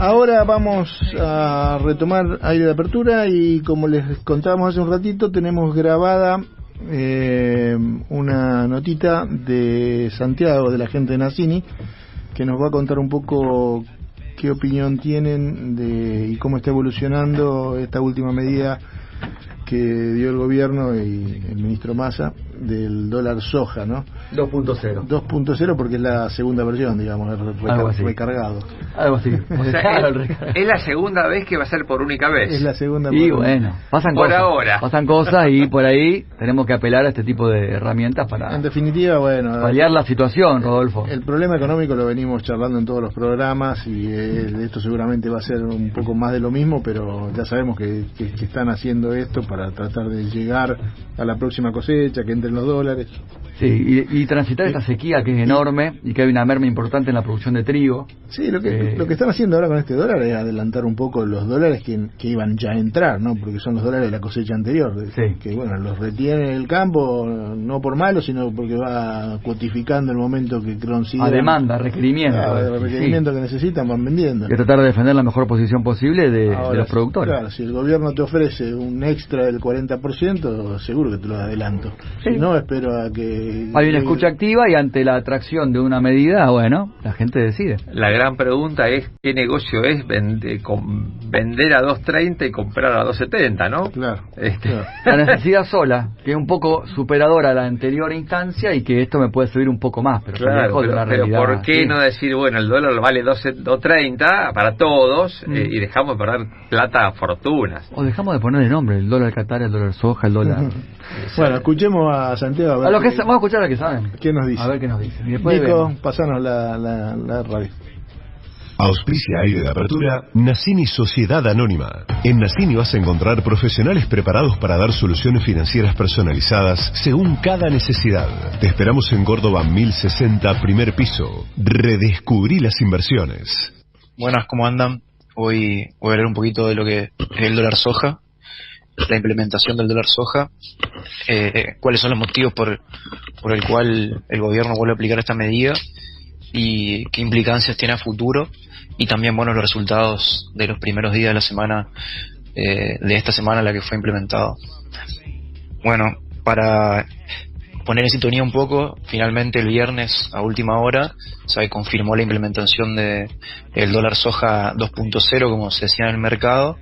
Ahora vamos a retomar aire de apertura y como les contábamos hace un ratito, tenemos grabada una notita de Santiago, de la gente de Nassini, que nos va a contar un poco qué opinión tienen y cómo está evolucionando esta última medida que dio el gobierno y el ministro Massa del dólar soja, ¿no? 2.0. 2.0 porque es la segunda versión, digamos, recargado. Algo así. O sea, es la segunda vez que va a ser por única vez. Es la segunda. Y bueno, pasan por cosas. Ahora. Pasan cosas y por ahí tenemos que apelar a este tipo de herramientas para... En definitiva, bueno... paliar la situación, Rodolfo. El problema económico lo venimos charlando en todos los programas y esto seguramente va a ser un poco más de lo mismo, pero ya sabemos que están haciendo esto para tratar de llegar a la próxima cosecha, que entren los dólares. Sí, y transitar esta sequía que es enorme y que hay una merma importante en la producción de trigo. Sí, lo que están haciendo ahora con este dólar es adelantar un poco los dólares que iban ya a entrar, ¿no? Porque son los dólares de la cosecha anterior, sí. Que bueno, los retiene el campo, no por malo, sino porque va cuotificando el momento que consigue. A demanda, requerimiento. Requerimiento que necesitan, van vendiendo. Y tratar de defender la mejor posición posible de los productores. Claro, si el gobierno te ofrece un extra del 40%, seguro que te lo adelanto. Sí. Si no, espero a que... Hay una escucha activa y ante la atracción de una medida, bueno, la gente decide. La gran pregunta es qué negocio es vender a 2.30 y comprar a 2.70, ¿no? Claro. La necesidad sola, que es un poco superadora a la anterior instancia y que esto me puede servir un poco más, pero claro, pero ¿por qué no decir, bueno, el dólar vale 2.30 para todos y dejamos de perder plata a fortunas? O dejamos de ponerle nombre, el dólar Qatar, el dólar soja, el dólar... Bueno, escuchemos a Santiago. A ver vamos a escuchar a que saben. ¿Qué nos dice? A ver qué nos dice. Y después Nico, pasanos la radio. Auspicia aire de apertura Nassini Sociedad Anónima. En Nassini vas a encontrar profesionales preparados para dar soluciones financieras personalizadas según cada necesidad. Te esperamos en Córdoba 1060, primer piso. Redescubrí las inversiones. Buenas, ¿cómo andan? Hoy voy a hablar un poquito de lo que es el dólar soja, la implementación del dólar soja, cuáles son los motivos por el cual el gobierno vuelve a aplicar esta medida y qué implicancias tiene a futuro, y también bueno, los resultados de los primeros días de la semana, de esta semana en la que fue implementado. Bueno, para poner en sintonía un poco, finalmente el viernes a última hora se confirmó la implementación de el dólar soja 2.0, como se decía en el mercado,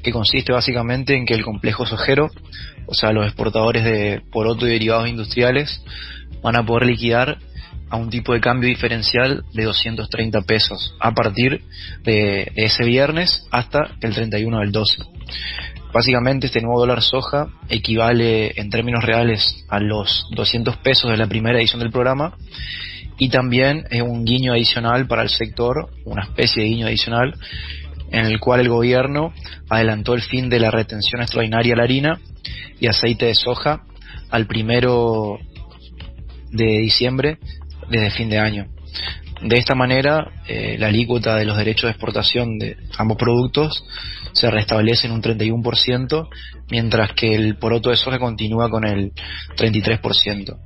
que consiste básicamente en que el complejo sojero, o sea los exportadores de poroto y derivados industriales, van a poder liquidar a un tipo de cambio diferencial de 230 pesos a partir de ese viernes hasta el 31 del 12. Básicamente este nuevo dólar soja equivale en términos reales a los 200 pesos de la primera edición del programa, y también es un guiño adicional para el sector, una especie de guiño adicional, en el cual el gobierno adelantó el fin de la retención extraordinaria a la harina y aceite de soja al 1 de diciembre desde fin de año. De esta manera, la alícuota de los derechos de exportación de ambos productos se restablece en un 31%, mientras que el poroto de soja continúa con el 33%.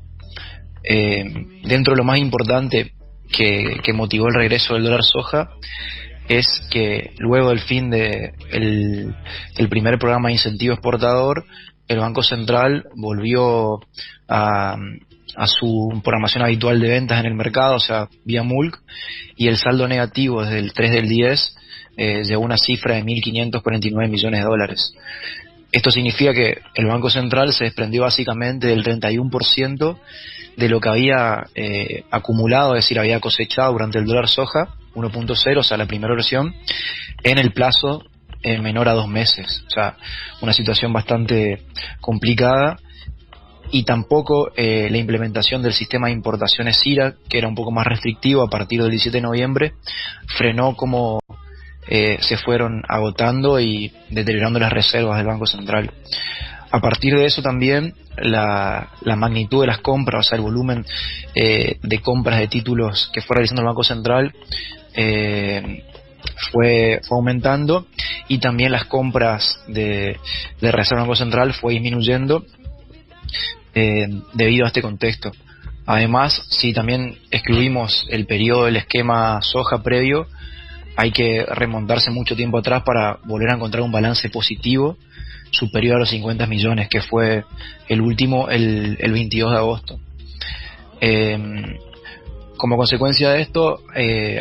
Dentro de lo más importante que motivó el regreso del dólar soja es que luego del fin de el primer programa de incentivo exportador, el Banco Central volvió a su programación habitual de ventas en el mercado, o sea, vía MULC, y el saldo negativo desde el 3 del 10 llegó a una cifra de 1.549 millones de dólares. Esto significa que el Banco Central se desprendió básicamente del 31% de lo que había acumulado, es decir, había cosechado durante el dólar soja 1.0, o sea, la primera versión, en el plazo menor a 2 meses. O sea, una situación bastante complicada. Y tampoco la implementación del sistema de importaciones CIRA, que era un poco más restrictivo a partir del 17 de noviembre, frenó como se fueron agotando y deteriorando las reservas del Banco Central. A partir de eso también la magnitud de las compras, o sea el volumen de compras de títulos que fue realizando el Banco Central fue aumentando, y también las compras de reserva del Banco Central fue disminuyendo debido a este contexto. Además, si también excluimos el periodo del esquema soja previo, hay que remontarse mucho tiempo atrás para volver a encontrar un balance positivo superior a los 50 millones, que fue el último el 22 de agosto. Como consecuencia de esto,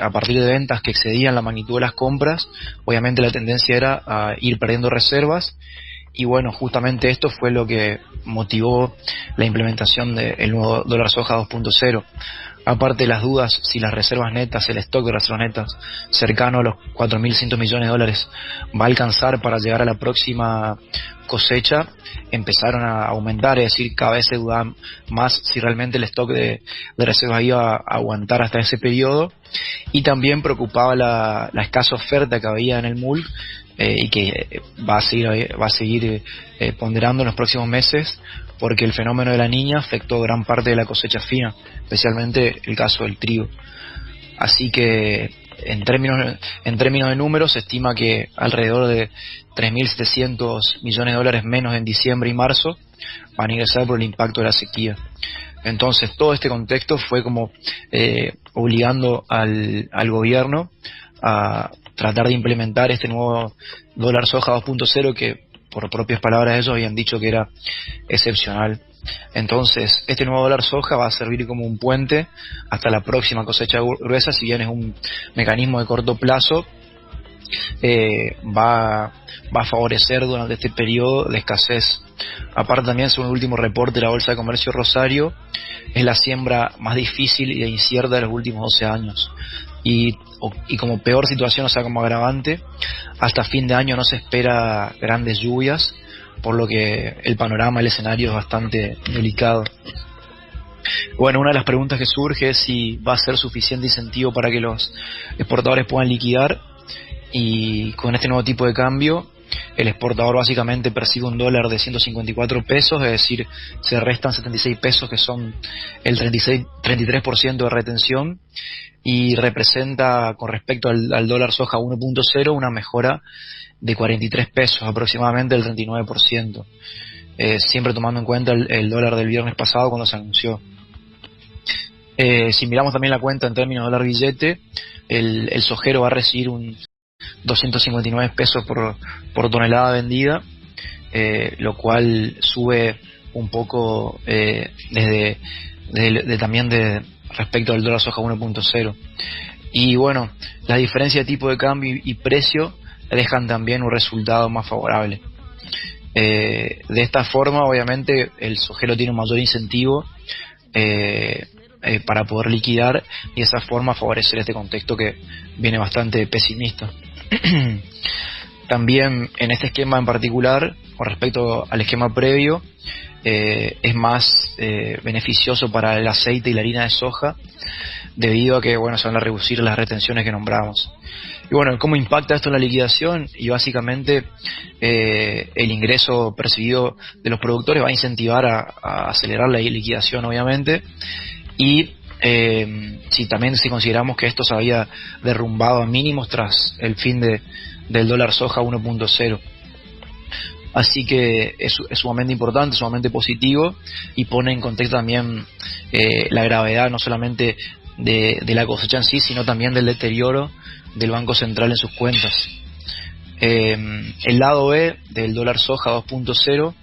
a partir de ventas que excedían la magnitud de las compras, obviamente la tendencia era a ir perdiendo reservas, y bueno, justamente esto fue lo que motivó la implementación del nuevo dólar soja 2.0. Aparte de las dudas si las reservas netas, el stock de reservas netas cercano a los 4.100 millones de dólares va a alcanzar para llegar a la próxima cosecha, empezaron a aumentar, es decir, cada vez se dudaba más si realmente el stock de reservas iba a aguantar hasta ese periodo, y también preocupaba la escasa oferta que había en el MULC, y que va a seguir ponderando en los próximos meses, porque el fenómeno de la Niña afectó gran parte de la cosecha fina, especialmente el caso del trigo. Así que en términos de números se estima que alrededor de 3.700 millones de dólares menos en diciembre y marzo van a ingresar por el impacto de la sequía. Entonces todo este contexto fue como obligando al gobierno a tratar de implementar este nuevo dólar soja 2.0, que por propias palabras de ellos habían dicho que era excepcional. Entonces este nuevo dólar soja va a servir como un puente hasta la próxima cosecha gruesa. Si bien es un mecanismo de corto plazo, va a favorecer durante este periodo de escasez. Aparte, también, según el último reporte de la Bolsa de Comercio Rosario, es la siembra más difícil e incierta de los últimos 12 años. Y como peor situación, o sea, como agravante, hasta fin de año no se espera grandes lluvias, por lo que el panorama, el escenario es bastante delicado. Bueno, una de las preguntas que surge es si va a ser suficiente incentivo para que los exportadores puedan liquidar, y con este nuevo tipo de cambio el exportador básicamente percibe un dólar de 154 pesos, es decir, se restan 76 pesos, que son el 33% de retención, y representa, con respecto al dólar soja 1.0, una mejora de 43 pesos, aproximadamente el 39%, siempre tomando en cuenta el dólar del viernes pasado cuando se anunció. Si miramos también la cuenta en términos de dólar billete, el sojero va a recibir un 259 pesos por tonelada vendida, lo cual sube un poco también respecto al dólar soja 1.0. Y bueno, la diferencia de tipo de cambio y precio dejan también un resultado más favorable. De esta forma, obviamente, el sojero tiene un mayor incentivo para poder liquidar, y de esa forma favorecer este contexto que viene bastante pesimista. También en este esquema en particular, con respecto al esquema previo, es más beneficioso para el aceite y la harina de soja, debido a que se van a reducir las retenciones que nombramos. Y bueno, ¿cómo impacta esto en la liquidación? Y básicamente el ingreso percibido de los productores va a incentivar a acelerar la liquidación, obviamente, y si consideramos que esto se había derrumbado a mínimos tras el fin del dólar soja 1.0. Así que es sumamente importante, sumamente positivo, y pone en contexto también la gravedad no solamente de la cosecha en sí, sino también del deterioro del Banco Central en sus cuentas. El lado B del dólar soja 2.0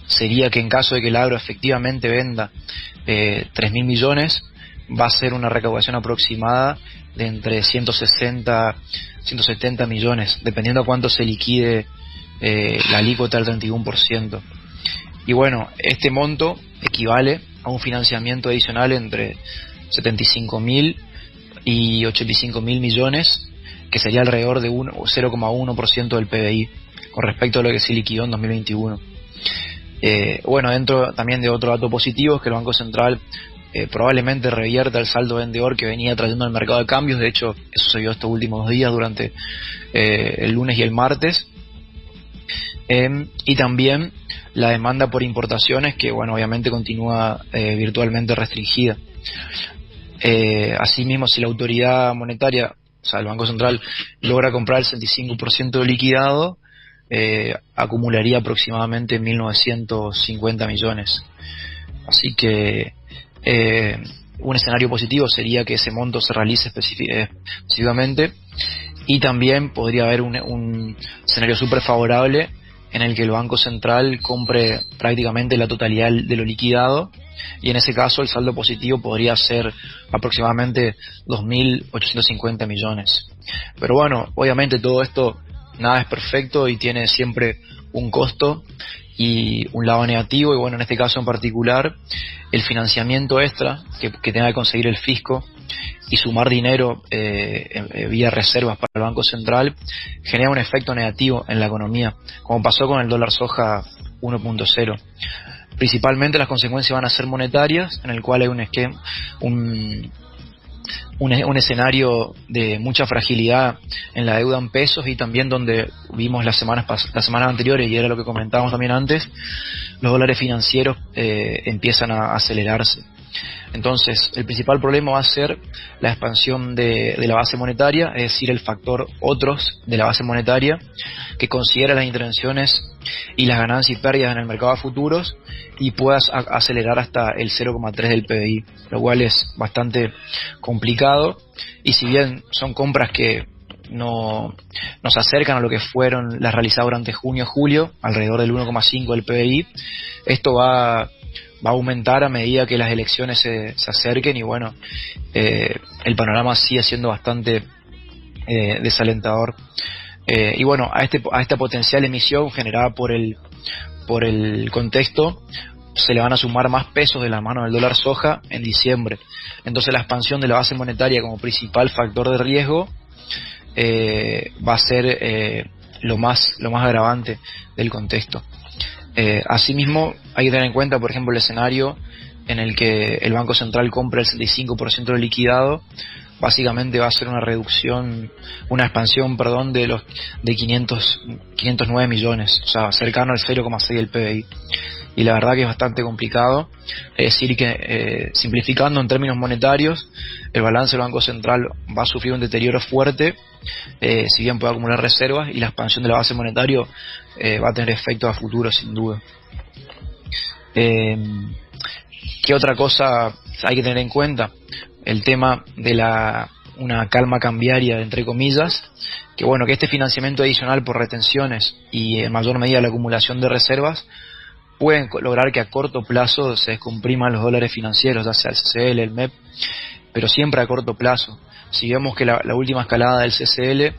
sería que en caso de que el agro efectivamente venda 3.000 millones, va a ser una recaudación aproximada de entre 160 170 millones, dependiendo a cuánto se liquide la alícuota del 31%. Y bueno, este monto equivale a un financiamiento adicional entre 75.000 y 85.000 millones, que sería alrededor de 0,1% del PBI con respecto a lo que se liquidó en 2021. Dentro también de otro dato positivo es que el Banco Central probablemente revierta el saldo vendedor que venía trayendo al mercado de cambios. De hecho, eso se vio estos últimos días durante el lunes y el martes. Y también la demanda por importaciones, que obviamente continúa virtualmente restringida. Asimismo, si la autoridad monetaria, o sea, el Banco Central, logra comprar el 65% liquidado, acumularía aproximadamente 1.950 millones. Así que un escenario positivo sería que ese monto se realice específicamente, y también podría haber un escenario súper favorable en el que el Banco Central compre prácticamente la totalidad de lo liquidado, y en ese caso el saldo positivo podría ser aproximadamente 2.850 millones. Pero bueno, obviamente todo esto nada es perfecto y tiene siempre un costo y un lado negativo, y bueno, en este caso en particular el financiamiento extra que tenga que conseguir el fisco y sumar dinero vía reservas para el Banco Central genera un efecto negativo en la economía, como pasó con el dólar soja 1.0. Principalmente las consecuencias van a ser monetarias, en el cual hay un escenario de mucha fragilidad en la deuda en pesos, y también donde vimos las semanas anteriores, y era lo que comentábamos también antes, los dólares financieros empiezan a acelerarse. Entonces, el principal problema va a ser la expansión de la base monetaria, es decir, el factor otros de la base monetaria, que considera las intervenciones y las ganancias y pérdidas en el mercado de futuros y puedas acelerar hasta el 0,3 del PBI, lo cual es bastante complicado. Y si bien son compras que no nos acercan a lo que fueron las realizadas durante junio-julio, alrededor del 1,5 del PBI, esto va a aumentar a medida que las elecciones se acerquen, y bueno, el panorama sigue siendo bastante desalentador. Y bueno, a esta potencial emisión generada por el contexto se le van a sumar más pesos de la mano del dólar soja en diciembre. Entonces la expansión de la base monetaria como principal factor de riesgo va a ser lo más agravante del contexto. Asimismo, hay que tener en cuenta, por ejemplo, el escenario en el que el Banco Central compra el 65% del liquidado. Básicamente va a ser una expansión de 509 millones, o sea, cercano al 0,6 del PBI. Y la verdad que es bastante complicado. Es decir que, simplificando en términos monetarios, el balance del Banco Central va a sufrir un deterioro fuerte, si bien puede acumular reservas, y la expansión de la base monetaria va a tener efectos a futuro, sin duda. ¿Qué otra cosa hay que tener en cuenta? El tema de una calma cambiaria, entre comillas, que bueno, que este financiamiento adicional por retenciones y en mayor medida la acumulación de reservas pueden lograr que a corto plazo se descompriman los dólares financieros, ya sea el CCL, el MEP, pero siempre a corto plazo. Si vemos que la última escalada del CCL,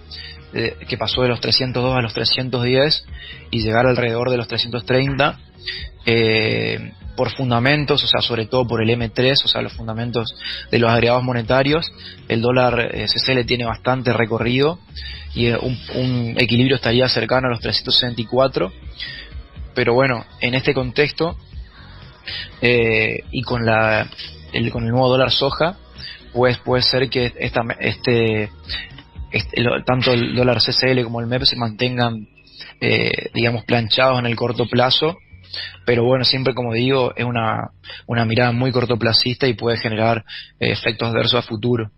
que pasó de los 302 a los 310 y llegar alrededor de los 330, por fundamentos, o sea, sobre todo por el M3, o sea, los fundamentos de los agregados monetarios, el dólar CCL tiene bastante recorrido y un equilibrio estaría cercano a los 364. Pero bueno, en este contexto y con el nuevo dólar soja, pues puede ser que tanto el dólar CCL como el MEP se mantengan digamos planchados en el corto plazo, pero bueno, siempre, como digo, es una mirada muy cortoplacista y puede generar efectos adversos a futuro.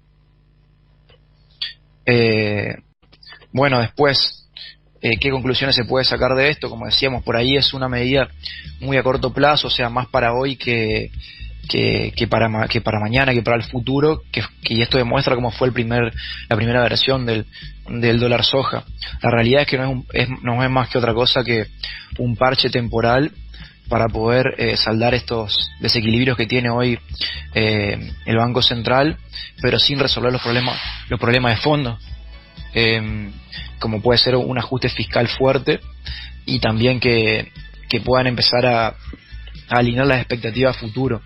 Bueno, después, ¿qué conclusiones se puede sacar de esto? Como decíamos, por ahí es una medida muy a corto plazo, o sea, más para hoy que para mañana, que para el futuro, y esto demuestra cómo fue la primera versión del dólar soja. La realidad es que no es más que otra cosa que un parche temporal para poder saldar estos desequilibrios que tiene hoy el Banco Central, pero sin resolver los problemas de fondo, como puede ser un ajuste fiscal fuerte, y también que puedan empezar a alinear las expectativas a futuro.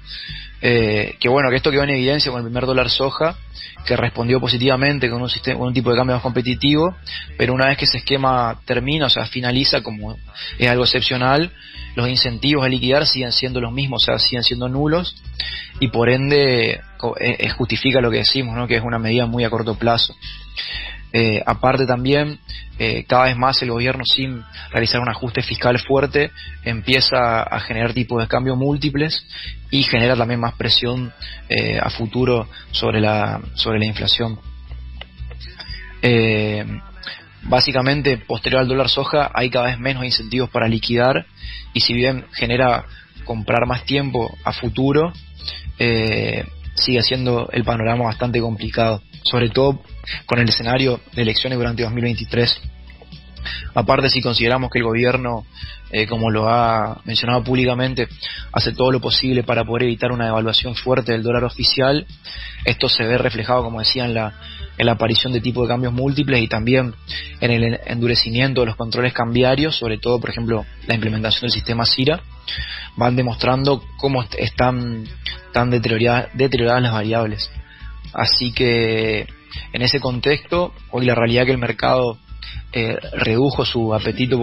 Que bueno, que esto quedó en evidencia con el primer dólar soja, que respondió positivamente con un tipo de cambio más competitivo, pero una vez que ese esquema termina, o sea, finaliza, como es algo excepcional, los incentivos a liquidar siguen siendo los mismos, o sea, siguen siendo nulos, y por ende justifica lo que decimos, ¿no? Que es una medida muy a corto plazo. Aparte también, cada vez más el gobierno, sin realizar un ajuste fiscal fuerte, empieza a generar tipos de cambio múltiples y genera también más presión a futuro sobre la inflación. Básicamente, posterior al dólar soja, hay cada vez menos incentivos para liquidar, y si bien genera comprar más tiempo a futuro, sigue siendo el panorama bastante complicado, sobre todo con el escenario de elecciones durante 2023. Aparte, si consideramos que el gobierno, como lo ha mencionado públicamente, hace todo lo posible para poder evitar una devaluación fuerte del dólar oficial, esto se ve reflejado, como decía, en la aparición de tipos de cambios múltiples y también en el endurecimiento de los controles cambiarios, sobre todo, por ejemplo, la implementación del sistema CIRA, van demostrando cómo están tan deterioradas las variables. Así que, en ese contexto, hoy la realidad es que el mercado redujo su apetito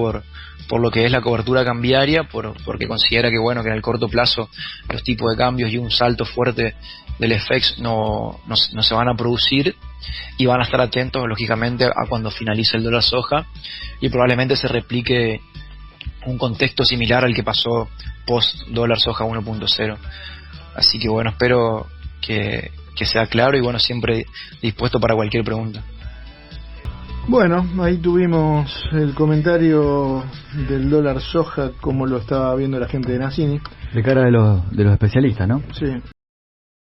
por lo que es la cobertura cambiaria, porque considera que bueno, que en el corto plazo los tipos de cambios y un salto fuerte del FX no se van a producir, y van a estar atentos lógicamente a cuando finalice el dólar soja y probablemente se replique un contexto similar al que pasó post dólar soja 1.0. Así que bueno, espero que sea claro y bueno, siempre dispuesto para cualquier pregunta. Bueno, ahí tuvimos el comentario del dólar soja, como lo estaba viendo la gente de Nassini. De cara de los especialistas, ¿no? Sí,